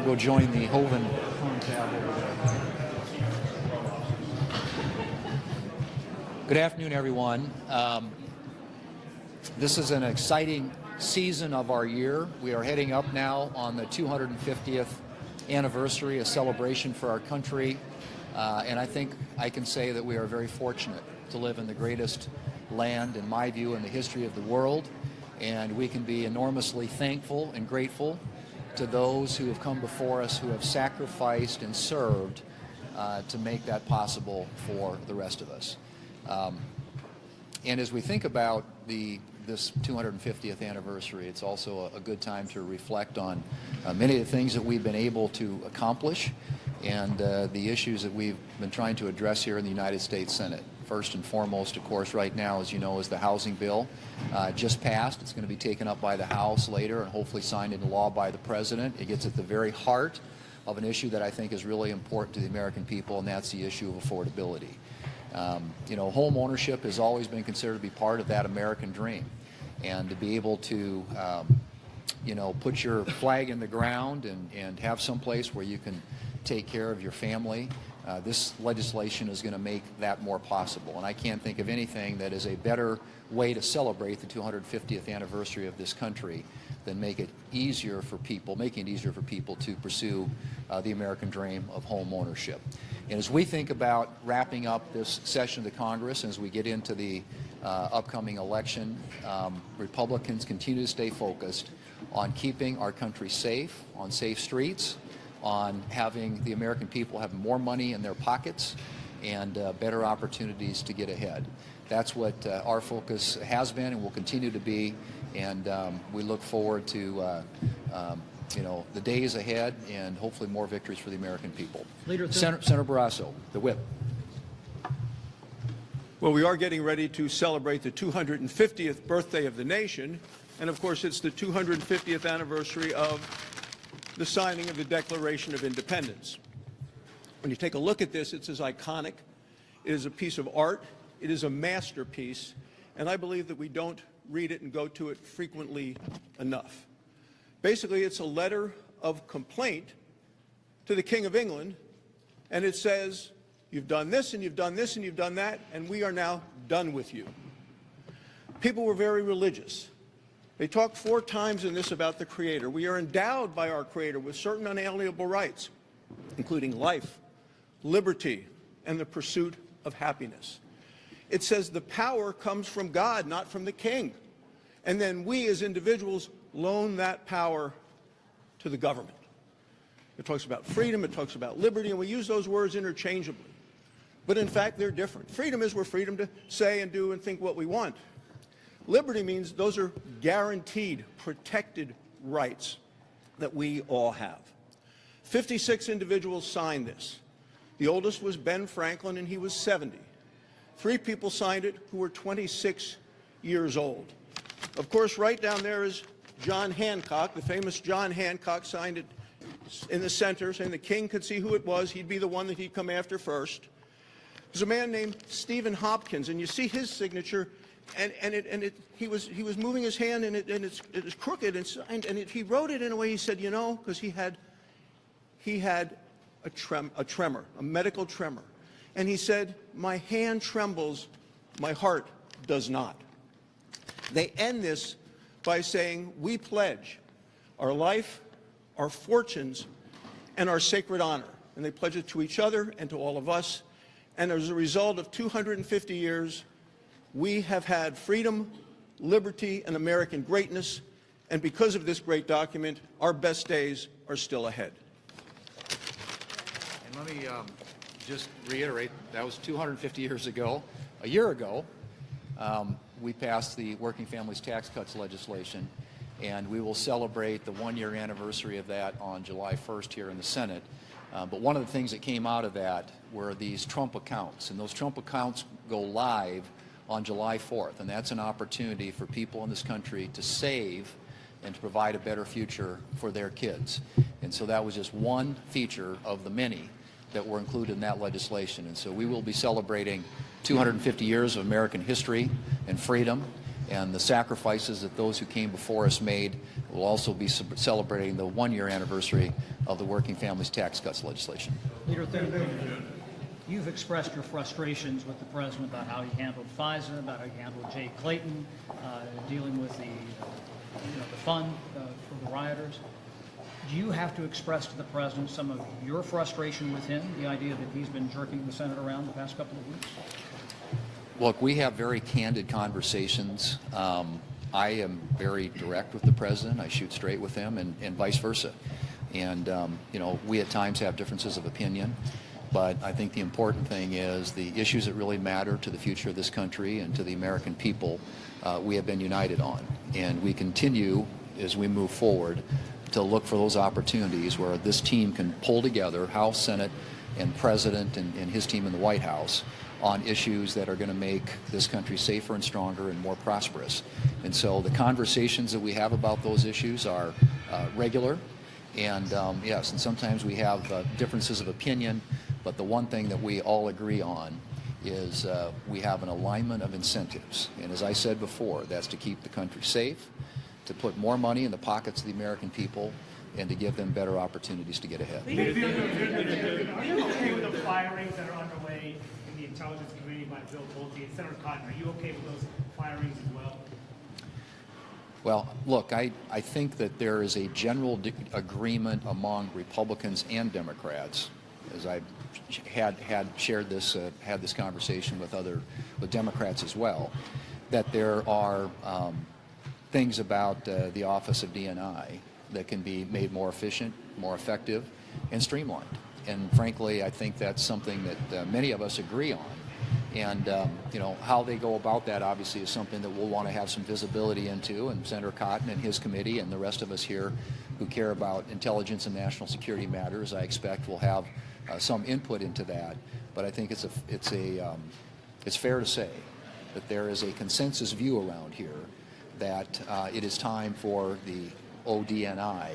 go join the Hoven tab over there. Good afternoon, everyone. This is an exciting season of our year. We are heading up now on the 250th anniversary, a celebration for our country. And I think I can say that we are very fortunate to live in the greatest land, in my view, in the history of the world. And we can be enormously thankful and grateful to those who have come before us, who have sacrificed and served to make that possible for the rest of us. And as we think about this 250th anniversary, it's also a good time to reflect on many of the things that we've been able to accomplish and the issues that we've been trying to address here in the United States Senate. First and foremost, of course, right now, as you know, is the housing bill. Just passed. It's going to be taken up by the House later and hopefully signed into law by the President. It gets at the very heart of an issue that I think is really important to the American people, and that's the issue of affordability. You know, home ownership has always been considered to be part of that American dream. And to be able to, you know, put your flag in the ground and have some place where you can take care of your family, this legislation is going to make that more possible. And I can't think of anything that is a better way to celebrate the 250th anniversary of this country than making it easier for people to pursue the American dream of home ownership. And as we think about wrapping up this session of the Congress, and as we get into the upcoming election, Republicans continue to stay focused on keeping our country safe, on safe streets, on having the American people have more money in their pockets and better opportunities to get ahead. That's what our focus has been and will continue to be, and we look forward to you know, the days ahead and hopefully more victories for the American people. Senator Barrasso, the whip. Well, we are getting ready to celebrate the 250th birthday of the nation, and of course it's the 250th anniversary of the signing of the Declaration of Independence. When you take a look at this, it's as iconic. It is a piece of art. It is a masterpiece, and I believe that we don't read it and go to it frequently enough. Basically, it's a letter of complaint to the King of England, and it says, you've done this, and you've done this, and you've done that, and we are now done with you. People were very religious. They talk 4 times in this about the Creator. We are endowed by our Creator with certain unalienable rights, including life, liberty, and the pursuit of happiness. It says the power comes from God, not from the king. And then we as individuals loan that power to the government. It talks about freedom, it talks about liberty, and we use those words interchangeably. But in fact, they're different. Freedom is we're freedom to say and do and think what we want. Liberty means those are guaranteed, protected rights that we all have. 56 individuals signed this. The oldest was Ben Franklin, and he was 70. 3 people signed it who were 26 years old. Of course, right down there is John Hancock. The famous John Hancock signed it in the center, saying the king could see who it was. He'd be the one that he'd come after first. There's a man named Stephen Hopkins, and you see his signature, he was moving his hand, and it's crooked, and he wrote it in a way. He said, you know, because he had a tremor, a medical tremor, and he said, my hand trembles, my heart does not. They end this by saying, we pledge our life, our fortunes, and our sacred honor, and they pledge it to each other and to all of us. And as a result of 250 years, we have had freedom, liberty, and American greatness. And because of this great document, our best days are still ahead. And let me just reiterate, that was 250 years ago. A year ago, we passed the Working Families Tax Cuts legislation, and we will celebrate the 1-year anniversary of that on July 1st here in the Senate. But one of the things that came out of that were these Trump accounts, and those Trump accounts go live on July 4th, and that's an opportunity for people in this country to save and to provide a better future for their kids. And so that was just one feature of the many that were included in that legislation. And so we will be celebrating 250 years of American history and freedom, And the sacrifices that those who came before us made. Will also be celebrating the one-year anniversary of the Working Families Tax Cuts legislation. Leader Thune, you've expressed your frustrations with the president about how he handled FISA, about how he handled Jay Clayton, dealing with the fund for the rioters. Do you have to express to the president some of your frustration with him, the idea that he's been jerking the Senate around the past couple of weeks? Look, we have very candid conversations. I am very direct with the president. I shoot straight with him, and vice versa. And we at times have differences of opinion, but I think the important thing is the issues that really matter to the future of this country and to the American people, we have been united on. And we continue, as we move forward, to look for those opportunities where this team can pull together, House, Senate, and President and his team in the White House, on issues that are going to make this country safer and stronger and more prosperous. And so the conversations that we have about those issues are regular. And yes, and sometimes we have differences of opinion, but the one thing that we all agree on is we have an alignment of incentives. And as I said before, that's to keep the country safe, to put more money in the pockets of the American people, and to give them better opportunities to get ahead. Are you okay with the firings that are underway in the Intelligence Committee by Bill Pulte and Senator Cotton? Are you okay with those firings as well? Well, look, I think that there is a general agreement among Republicans and Democrats, as I had this conversation with Democrats as well, that there are things about the Office of D&I that can be made more efficient, more effective, and streamlined. And frankly, I think that's something that many of us agree on. And how they go about that obviously is something that we'll want to have some visibility into, and Senator Cotton and his committee and the rest of us here who care about intelligence and national security matters, I expect will have some input into that. But I think it's fair to say that there is a consensus view around here that it is time for the ODNI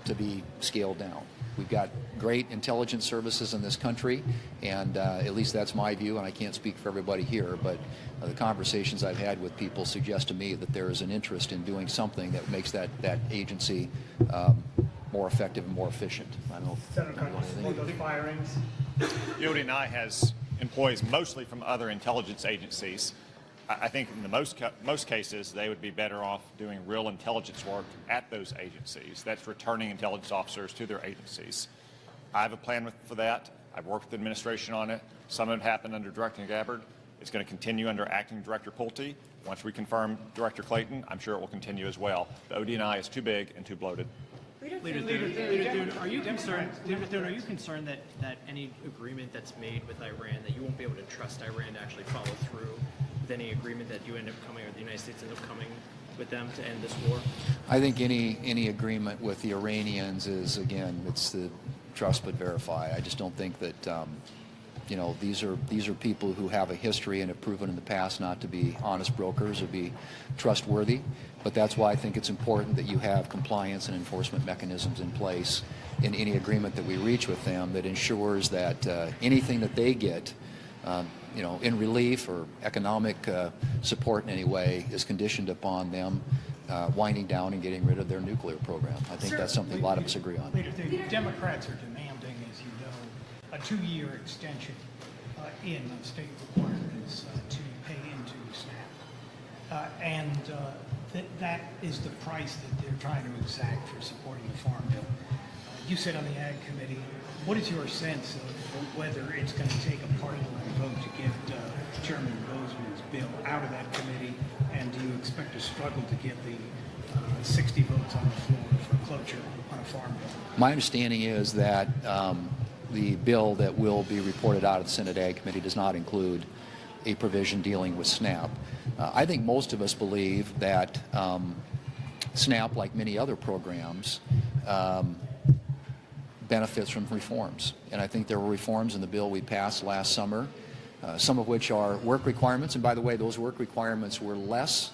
to be scaled down. We've got great intelligence services in this country, and at least that's my view, and I can't speak for everybody here, but the conversations I've had with people suggest to me that there is an interest in doing something that makes that agency more effective and more efficient. I don't know. Senator Cotton, those firings? The ODNI has employees mostly from other intelligence agencies. I think in the most cases, they would be better off doing real intelligence work at those agencies. That's returning intelligence officers to their agencies. I have a plan for that. I've worked with the administration on it. Some of it happened under Director Gabbard. It's going to continue under Acting Director Pulte. Once we confirm Director Clayton, I'm sure it will continue as well. The ODNI is too big and too bloated. Leader Thune, are you concerned that any agreement that's made with Iran, that you won't be able to trust Iran to actually follow through with any agreement that you end up coming, or the United States end up coming with them to end this war? I think any agreement with the Iranians is, again, it's the trust but verify. I just don't think that these are people who have a history and have proven in the past not to be honest brokers or be trustworthy. But that's why I think it's important that you have compliance and enforcement mechanisms in place in any agreement that we reach with them that ensures that anything that they get, in relief or economic support in any way is conditioned upon them winding down and getting rid of their nuclear program. I think that's something a lot of us agree on. Leader, the Democrats are demanding, as you know, a 2-year extension in state requirements to pay into SNAP. That is the price that they're trying to exact for supporting the Farm Bill. You sit on the Ag Committee. What is your sense of whether it's going to take a party-line vote to get Chairman Bozeman's bill out of that committee, and do you expect to struggle to get the 60 votes on the floor for cloture on a Farm Bill? My understanding is that the bill that will be reported out of the Senate Ag Committee does not include a provision dealing with SNAP. I think most of us believe that SNAP, like many other programs, benefits from reforms. And I think there were reforms in the bill we passed last summer, some of which are work requirements. And by the way, those work requirements were less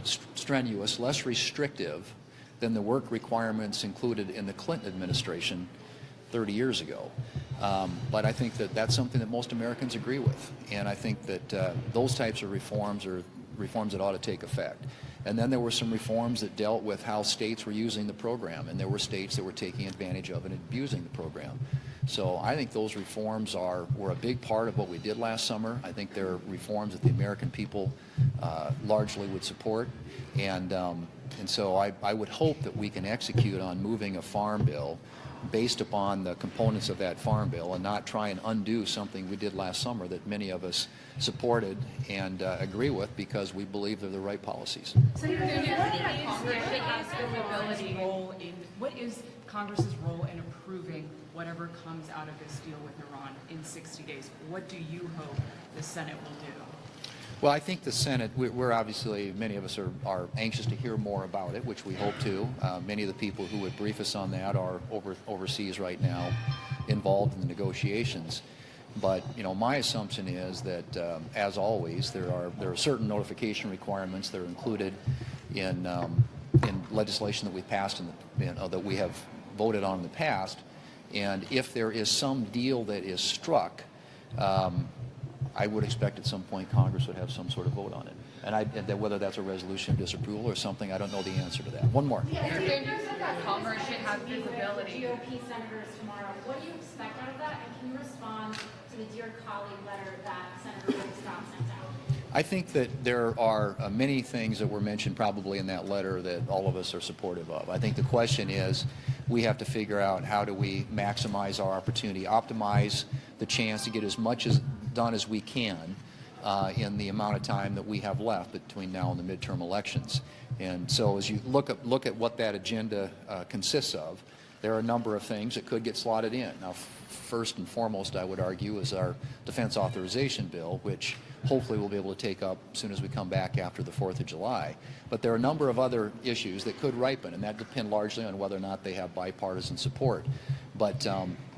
strenuous, less restrictive than the work requirements included in the Clinton administration 30 years ago. But I think that that's something that most Americans agree with. And I think that those types of reforms are reforms that ought to take effect. And then there were some reforms that dealt with how states were using the program, and there were states that were taking advantage of it and abusing the program. So I think those reforms were a big part of what we did last summer. I think they're reforms that the American people largely would support. And so I would hope that we can execute on moving a farm bill based upon the components of that farm bill and not try and undo something we did last summer that many of us supported and agree with because we believe they're the right policies. What is Congress's role in approving whatever comes out of this deal with Iran in 60 days? What do you hope the Senate will do? Well, I think the Senate, we're obviously, many of us are anxious to hear more about it, which we hope to. Many of the people who would brief us on that are overseas right now involved in the negotiations. But, you know, my assumption is that, as always, there are certain notification requirements that are included in legislation that we passed that we have voted on in the past. And if there is some deal that is struck, I would expect at some point Congress would have some sort of vote on it. And whether that's a resolution of disapproval or something, I don't know the answer to that. One more. Congress should have visibility. GOP senators tomorrow. What do you expect out of that? And can you respond to the Dear Colleague letter that Senator Scott sent out? I think that there are many things that were mentioned probably in that letter that all of us are supportive of. I think the question is we have to figure out how do we maximize our opportunity, optimize the chance to get as much done as we can in the amount of time that we have left between now and the midterm elections. And so as you look at what that agenda consists of, there are a number of things that could get slotted in. Now, first and foremost, I would argue, is our defense authorization bill, which hopefully we'll be able to take up as soon as we come back after the 4th of July. But there are a number of other issues that could ripen, and that depend largely on whether or not they have bipartisan support. But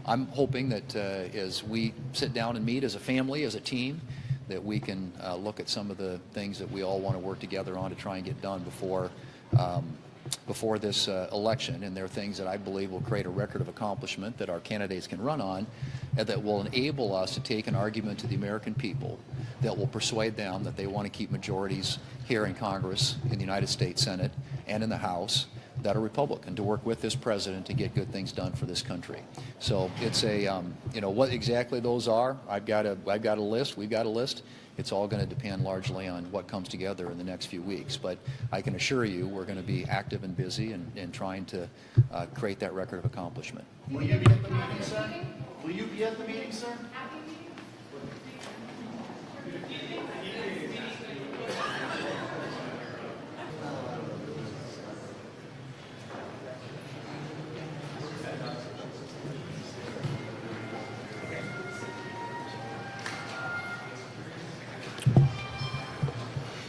I'm hoping that as we sit down and meet as a family, as a team, that we can look at some of the things that we all want to work together on to try and get done before this election. And there are things that I believe will create a record of accomplishment that our candidates can run on and that will enable us to take an argument to the American people that will persuade them that they want to keep majorities here in Congress, in the United States Senate, and in the House that are Republican, to work with this president to get good things done for this country. So it's a, you know, what exactly those are, I've got a list, we've got a list. It's all going to depend largely on what comes together in the next few weeks. But I can assure you we're going to be active and busy and trying to create that record of accomplishment. Will you be at the meeting, sir? Will you be at the meeting, sir?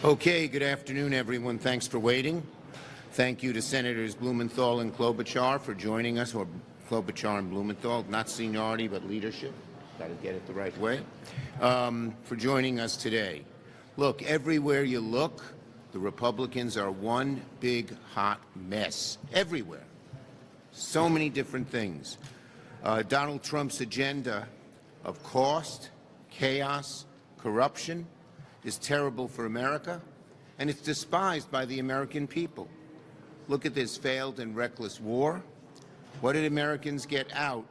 Okay, good afternoon, everyone. Thanks for waiting. Thank you to Senators Blumenthal and Klobuchar for joining us, or Klobuchar and Blumenthal, not seniority, but leadership. Got to get it the right way, for joining us today. Look, everywhere you look, the Republicans are one big hot mess. Everywhere. So many different things. Donald Trump's agenda of cost, chaos, corruption is terrible for America, and it's despised by the American people. Look at this failed and reckless war. What did Americans get out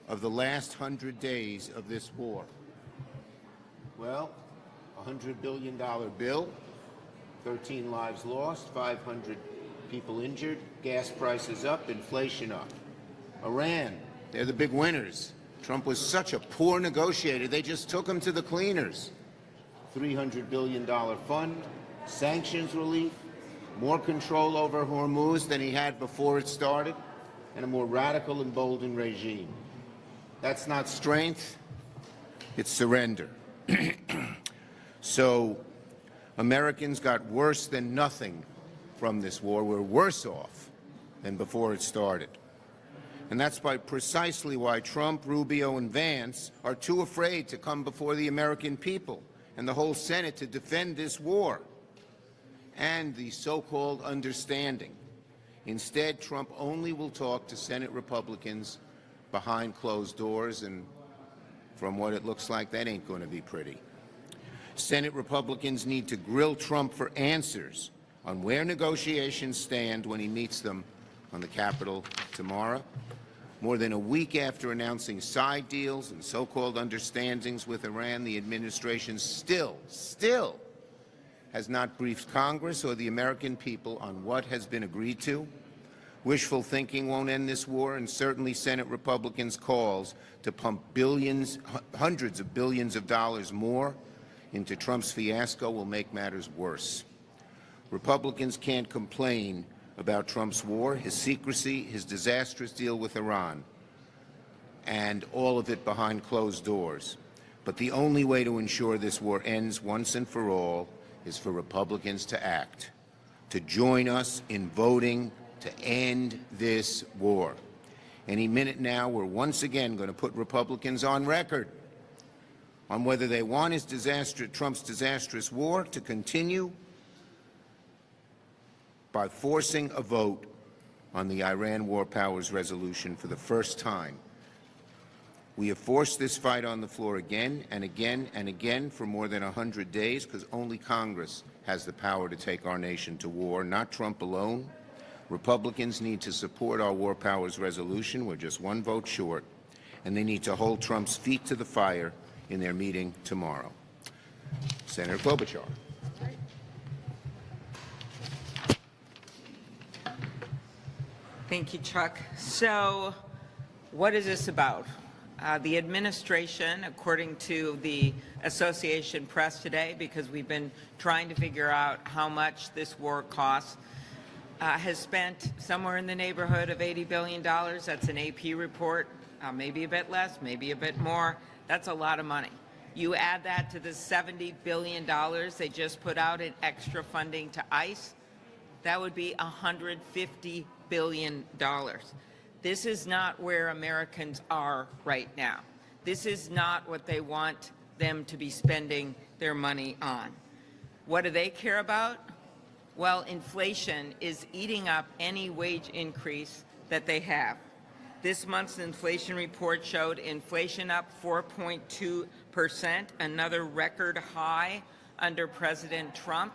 of the last 100 days of this war? Well, a $100 billion bill, 13 lives lost, 500 people injured, gas prices up, inflation up. Iran, they're the big winners. Trump was such a poor negotiator, they just took him to the cleaners. $300 billion fund, sanctions relief, more control over Hormuz than he had before it started, and a more radical, emboldened regime. That's not strength, it's surrender. So Americans got worse than nothing from this war. We're worse off than before it started. And that's precisely why Trump, Rubio, and Vance are too afraid to come before the American people and the whole Senate to defend this war and the so-called understanding. Instead, Trump only will talk to Senate Republicans behind closed doors, and from what it looks like, that ain't going to be pretty. Senate Republicans need to grill Trump for answers on where negotiations stand when he meets them on the Capitol tomorrow. More than a week after announcing side deals and so-called understandings with Iran, the administration still has not briefed Congress or the American people on what has been agreed to. Wishful thinking won't end this war, and certainly Senate Republicans' calls to pump billions, hundreds of billions of dollars more into Trump's fiasco will make matters worse. Republicans can't complain about Trump's war, his secrecy, his disastrous deal with Iran, and all of it behind closed doors. But the only way to ensure this war ends once and for all is for Republicans to act, to join us in voting to end this war. Any minute now, we're once again going to put Republicans on record on whether they want Trump's disastrous war to continue by forcing a vote on the Iran War Powers Resolution for the first time. We have forced this fight on the floor again and again and again for more than 100 days because only Congress has the power to take our nation to war, not Trump alone. Republicans need to support our War Powers Resolution. We're just one vote short. And they need to hold Trump's feet to the fire in their meeting tomorrow. Senator Klobuchar. Thank you, Chuck. So, what is this about? The administration, according to the Association Press today, because we've been trying to figure out how much this war costs, has spent somewhere in the neighborhood of $80 billion. That's an AP report, maybe a bit less, maybe a bit more. That's a lot of money. You add that to the $70 billion they just put out in extra funding to ICE, that would be $150 billion. This is not where Americans are right now. This is not what they want them to be spending their money on. What do they care about? Well, inflation is eating up any wage increase that they have. This month's inflation report showed inflation up 4.2%, another record high under President Trump.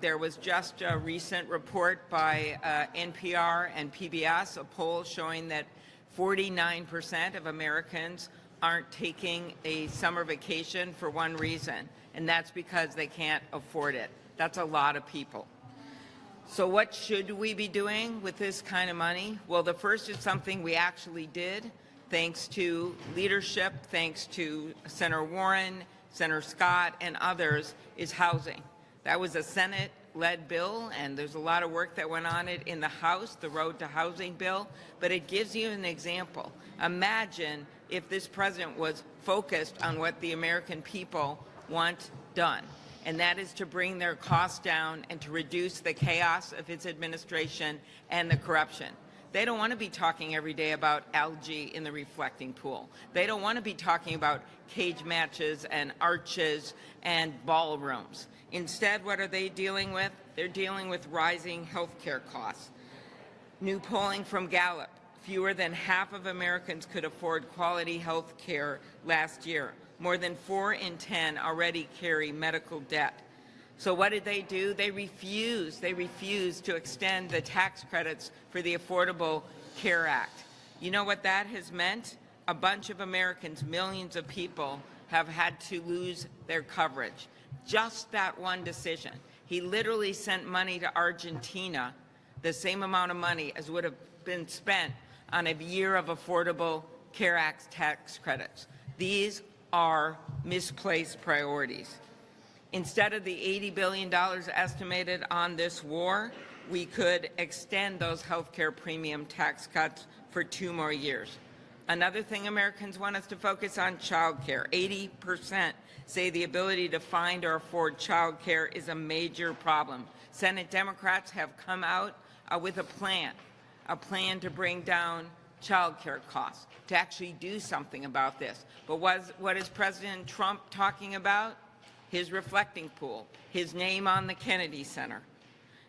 There was just a recent report by NPR and PBS, a poll showing that 49% of Americans aren't taking a summer vacation for one reason, and that's because they can't afford it. That's a lot of people. So what should we be doing with this kind of money? Well, the first is something we actually did, thanks to leadership, thanks to Senator Warren, Senator Scott, and others, is housing. That was a Senate-led bill, and there's a lot of work that went on it in the House, the Road to Housing bill, but it gives you an example. Imagine if this president was focused on what the American people want done, and that is to bring their costs down and to reduce the chaos of his administration and the corruption. They don't want to be talking every day about algae in the reflecting pool. They don't want to be talking about cage matches and arches and ballrooms. Instead, what are they dealing with? They're dealing with rising health care costs. New polling from Gallup, fewer than half of Americans could afford quality health care last year. More than 4 in 10 already carry medical debt. So what did they do? They refused to extend the tax credits for the Affordable Care Act. You know what that has meant? A bunch of Americans, millions of people, have had to lose their coverage. Just that one decision. He literally sent money to Argentina, the same amount of money as would have been spent on a year of Affordable Care Act tax credits. These are misplaced priorities. Instead of the $80 billion estimated on this war, we could extend those health care premium tax cuts for 2 more years. Another thing Americans want us to focus on, child care. 80% say the ability to find or afford child care is a major problem. Senate Democrats have come out with a plan to bring down child care costs, to actually do something about this. But what is President Trump talking about? His reflecting pool, his name on the Kennedy Center.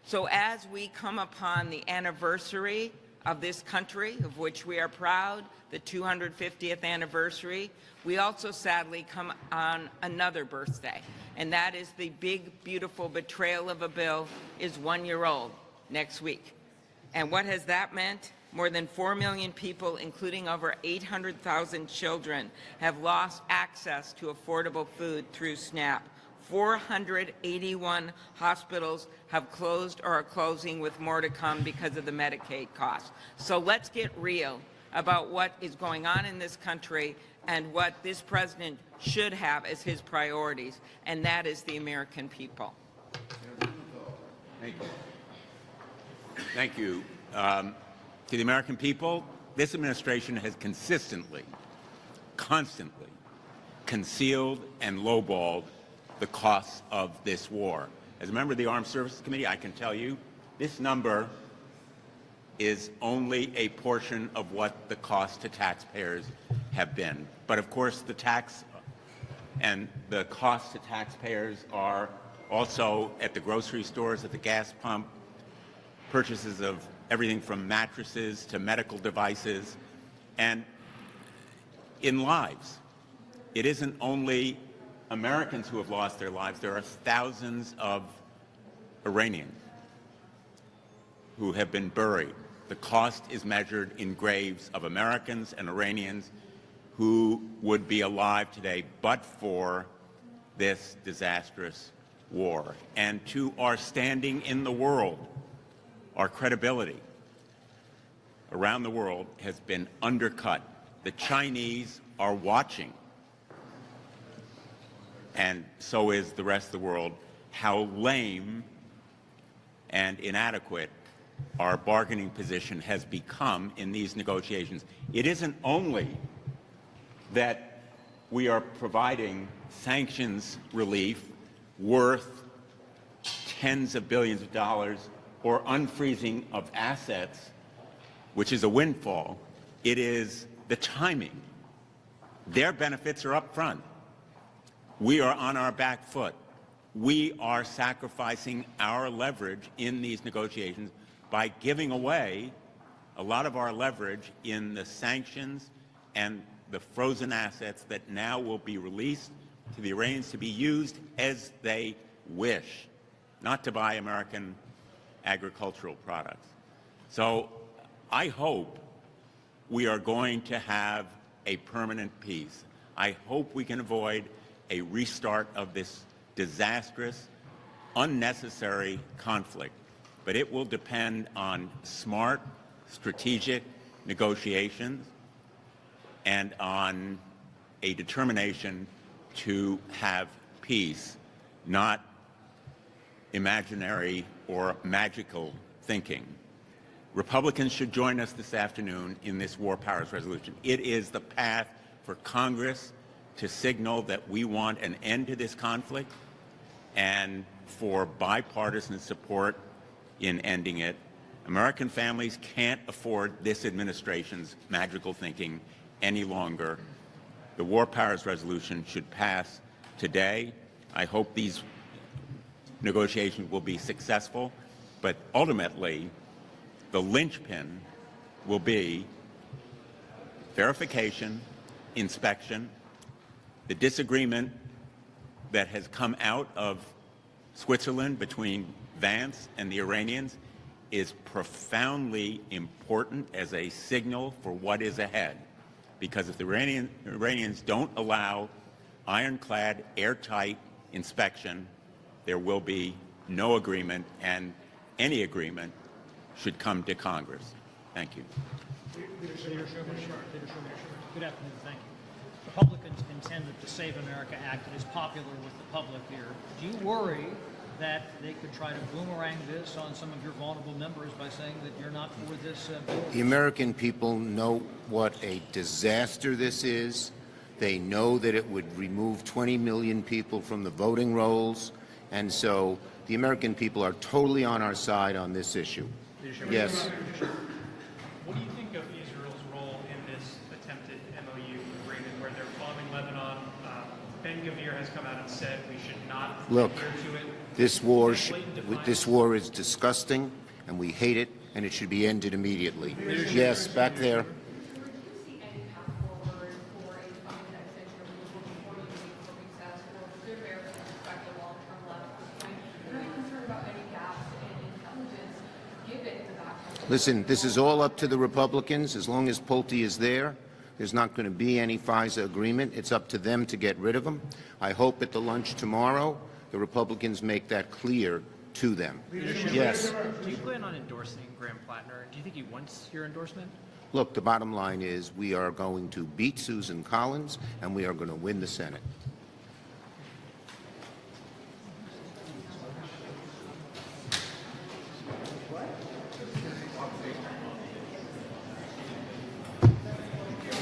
So as we come upon the anniversary of this country, of which we are proud, the 250th anniversary, we also sadly come on another birthday, and that is the big, beautiful betrayal of a bill is 1 year old next week. And what has that meant? More than 4 million people, including over 800,000 children, have lost access to affordable food through SNAP. 481 hospitals have closed or are closing, with more to come because of the Medicaid costs. So let's get real about what is going on in this country and what this president should have as his priorities, and that is the American people. Thank you. Thank you. To the American people, this administration has consistently, constantly concealed and lowballed the costs of this war. As a member of the Armed Services Committee, I can tell you this number is only a portion of what the cost to taxpayers have been. But of course, the tax and the cost to taxpayers are also at the grocery stores, at the gas pump, purchases of everything from mattresses to medical devices, and in lives. It isn't only Americans who have lost their lives. There are thousands of Iranians who have been buried. The cost is measured in graves of Americans and Iranians who would be alive today but for this disastrous war. And to our standing in the world, our credibility around the world has been undercut. The Chinese are watching, and so is the rest of the world, how lame and inadequate our bargaining position has become in these negotiations. It isn't only that we are providing sanctions relief worth tens of billions of dollars or unfreezing of assets, which is a windfall. It is the timing. Their benefits are up front. We are on our back foot. We are sacrificing our leverage in these negotiations by giving away a lot of our leverage in the sanctions and the frozen assets that now will be released to the Iranians to be used as they wish, not to buy American agricultural products. So I hope we are going to have a permanent peace. I hope we can avoid a restart of this disastrous, unnecessary conflict. But it will depend on smart, strategic negotiations and on a determination to have peace, not imaginary or magical thinking. Republicans should join us this afternoon in this War Powers Resolution. It is the path for Congress to signal that we want an end to this conflict and for bipartisan support in ending it. American families can't afford this administration's magical thinking any longer. The War Powers Resolution should pass today. I hope these negotiations will be successful, but ultimately, the linchpin will be verification, inspection. The disagreement that has come out of Switzerland between Vance and the Iranians is profoundly important as a signal for what is ahead. Because if the Iranians don't allow ironclad, airtight inspection, there will be no agreement, and any agreement should come to Congress. Thank you. Leader Schumer. Good afternoon. Thank you. Republicans contend that the Save America Act is popular with the public here. Do you worry that they could try to boomerang this on some of your vulnerable members by saying that you're not for this bill? The American people know what a disaster this is. They know that it would remove 20 million people from the voting rolls. And so the American people are totally on our side on this issue. Yes. What do you think of Israel's role in this attempted MOU agreement where they're bombing Lebanon? Ben-Gvir has come out and said we should not Look, adhere to it. this war is disgusting, and we hate it. and it should be ended immediately. Yes, back there. Listen, this is all up to the Republicans. As long as Pulte is there, there's not going to be any FISA agreement. It's up to them to get rid of him. I hope at the lunch tomorrow, the Republicans make that clear to them. Yes. Do you plan on endorsing Graham Plattner? Do you think he wants your endorsement? Look, the bottom line is we are going to beat Susan Collins, and we are going to win the Senate.